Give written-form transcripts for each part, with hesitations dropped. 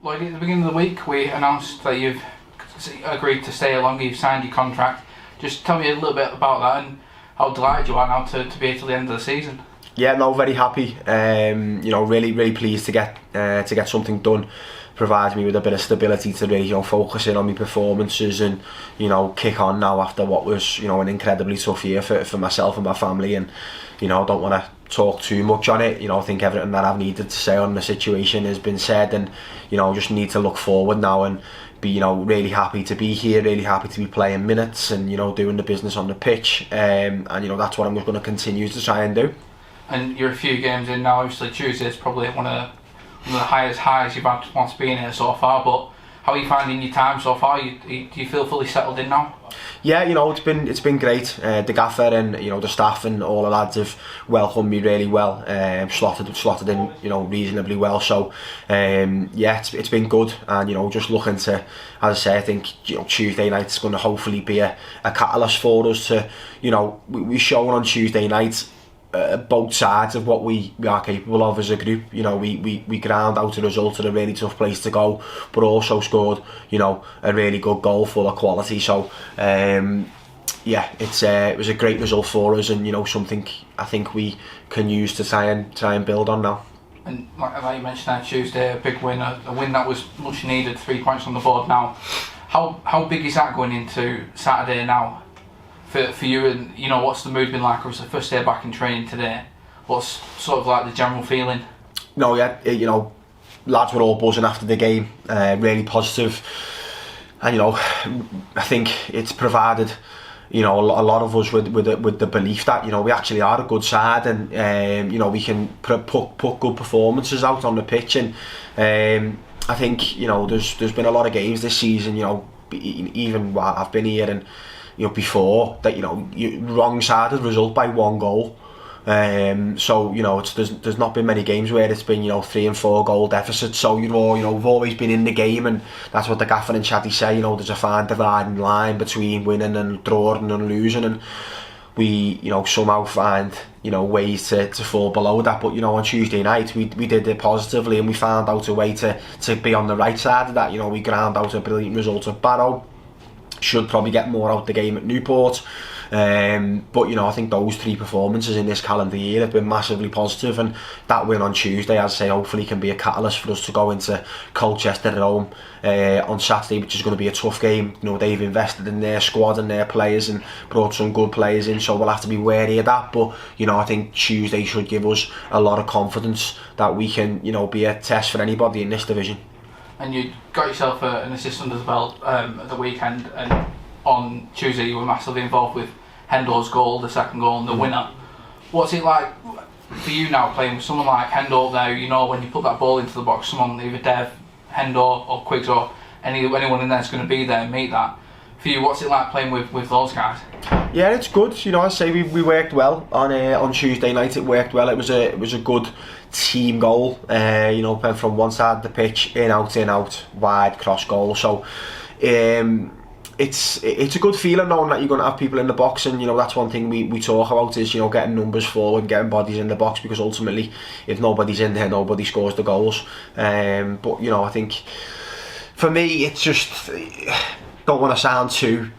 Lloyd, at the beginning of the week we announced that you've agreed to stay longer, you've signed your contract. Just tell me a little bit about that and how delighted you are now to be here till the end of the season. Yeah, no, very happy. Really pleased to get something done. Provides me with a bit of stability to really, focus in on my performances and, kick on now after what was, an incredibly tough year for myself and my family. And, I don't want to talk too much on it. I think everything that I've needed to say on the situation has been said, and, just need to look forward now and be, really happy to be here, really happy to be playing minutes and, doing the business on the pitch. And, that's what I'm going to continue to try and do. And you're a few games in now. Obviously Tuesday is probably one of the highest highs you've had once being here so far, but how are you finding your time so far? Do you feel fully settled in now? Yeah, it's been great. The gaffer and the staff and all the lads have welcomed me really well. Slotted in reasonably well. So it's been good. And just looking to, as I say, I think Tuesday night's going to hopefully be a catalyst for us to we've shown on Tuesday night. Both sides of what we are capable of as a group. We ground out a result at a really tough place to go, but also scored a really good goal full of quality. So it was a great result for us, and something I think we can use to try and build on now. And like you mentioned on Tuesday, a big win, a win that was much needed. 3 points on the board now. How big is that going into Saturday now? For you, and what's the mood been like? Obviously, first day back in training today. What's sort of like the general feeling? No, lads were all buzzing after the game, really positive, and I think it's provided a lot of us with the belief that we actually are a good side, and we can put good performances out on the pitch, and I think there's been a lot of games this season, even while I've been here and. Before that, you wrong-sided result by 1 goal. There's not been many games where it's been 3 and 4 goal deficit. So we've always been in the game, and that's what the gaffer and Chatty say. There's a fine dividing line between winning and drawing and losing, and we somehow find ways to fall below that. But on Tuesday night we did it positively, and we found out a way to be on the right side of that. We ground out a brilliant result at Barrow. Should probably get more out the game at Newport, but I think those 3 performances in this calendar year have been massively positive, and that win on Tuesday, as I say, hopefully can be a catalyst for us to go into Colchester at home on Saturday, which is going to be a tough game. They've invested in their squad and their players and brought some good players in, so we'll have to be wary of that. But I think Tuesday should give us a lot of confidence that we can be a test for anybody in this division. And you got yourself an assist under the belt at the weekend, and on Tuesday you were massively involved with Hendo's goal, the second goal and the winner. What's it like for you now playing with someone like Hendo there? When you put that ball into the box, someone either Dev, Hendo or Quiggs or anyone in there is going to be there and meet that. For you, what's it like playing with those guys? Yeah, it's good. I say we worked well on Tuesday night. It worked well. It was a good team goal. Playing from one side of the pitch, in out, wide cross goal. So it's a good feeling knowing that you're going to have people in the box, and that's one thing we talk about is getting numbers forward, getting bodies in the box, because ultimately if nobody's in there, nobody scores the goals. But I think for me it's just, don't want to sound too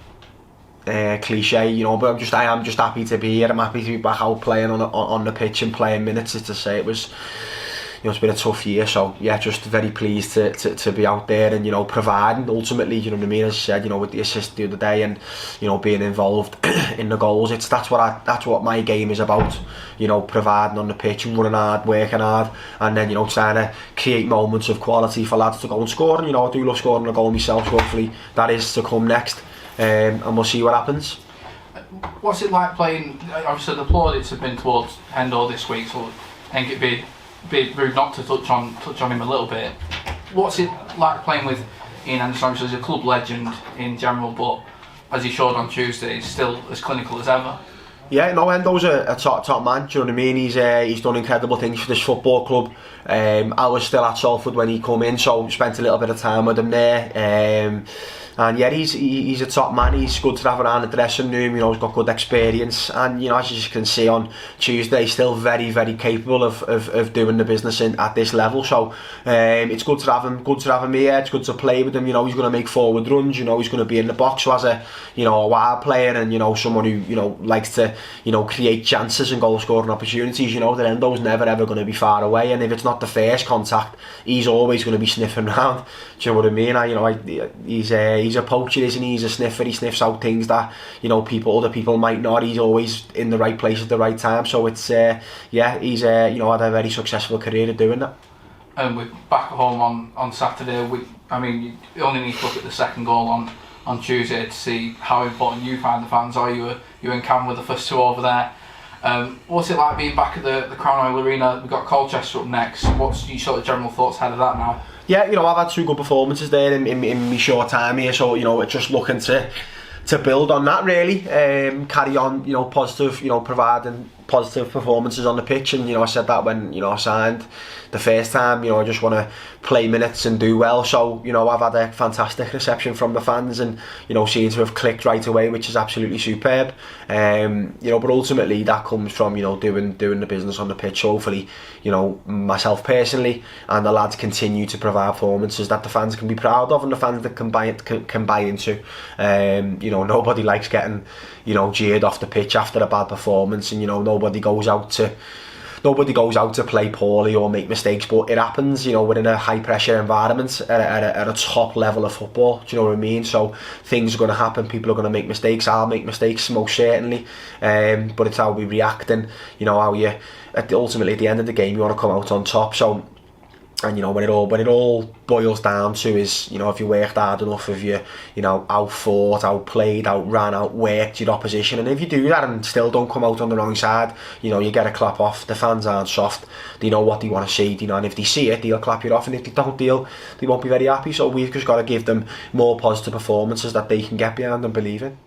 cliche, but I am just happy to be here. I'm happy to be back out playing on the pitch and playing minutes. To say it was, it's been a tough year, so just very pleased to be out there and providing ultimately, what I mean, as I said, with the assist the other day and being involved in the goals. That's what my game is about, providing on the pitch and running hard, working hard, and then trying to create moments of quality for lads to go and score. And I do love scoring a goal myself, so hopefully that is to come next. And we'll see what happens. What's it like playing? Obviously the plaudits have been towards Hendo this week, so I think it'd be rude not to touch on him a little bit. What's it like playing with Ian Anderson? Obviously he's a club legend in general, but as he showed on Tuesday, he's still as clinical as ever. Yeah, no, Endo's a top man, do you know what I mean? He's done incredible things for this football club. I was still at Salford when he come in, so spent a little bit of time with him there. And yeah, he's a top man. He's good to have around the dressing room. You know, he's got good experience, and you know, as you can see on Tuesday, he's still very, very capable of doing the business at this level. So it's good to have him. Good to have him here. It's good to play with him. You know, he's going to make forward runs. You know, he's going to be in the box. So as a wild player, and you know, someone who likes to create chances and goal scoring opportunities. You know, that Endo's never ever going to be far away. And if it's not the first contact, he's always going to be sniffing around. Do you know what I mean? He's a poacher, isn't he? He's a sniffer. He sniffs out things that other people might not. He's always in the right place at the right time. So it's he's had a very successful career of doing that. And we're back at home on Saturday. You only need to look at the second goal on Tuesday to see how important you find the fans are. You were in Cam with the first two over there. What's it like being back at the Crown Oil Arena? We've got Colchester up next. What's your sort of general thoughts ahead of that now? Yeah, I've had two good performances there in my short time here, so it's just looking to build on that really, carry on, positive, providing positive performances on the pitch. And I said that when I signed the first time, I just want to play minutes and do well. So I've had a fantastic reception from the fans, and seems to have clicked right away, which is absolutely superb. But ultimately that comes from doing the business on the pitch. Hopefully myself personally and the lads continue to provide performances that the fans can be proud of and the fans that can buy into. Nobody likes getting jeered off the pitch after a bad performance, and nobody goes out to play poorly or make mistakes, but it happens. We're in a high pressure environment at a top level of football, do you know what I mean? So things are going to happen, people are going to make mistakes, I'll make mistakes most certainly, but it's how we react, and how you ultimately at the end of the game you want to come out on top. So, and when it all boils down to is if you worked hard enough, if you out-fought, out-played, out-ran, out-worked your opposition, and if you do that and still don't come out on the wrong side, you get a clap off. The fans aren't soft, they know what they want to see, and if they see it, they'll clap you off, and if they don't, they won't be very happy. So we've just got to give them more positive performances that they can get behind and believe in.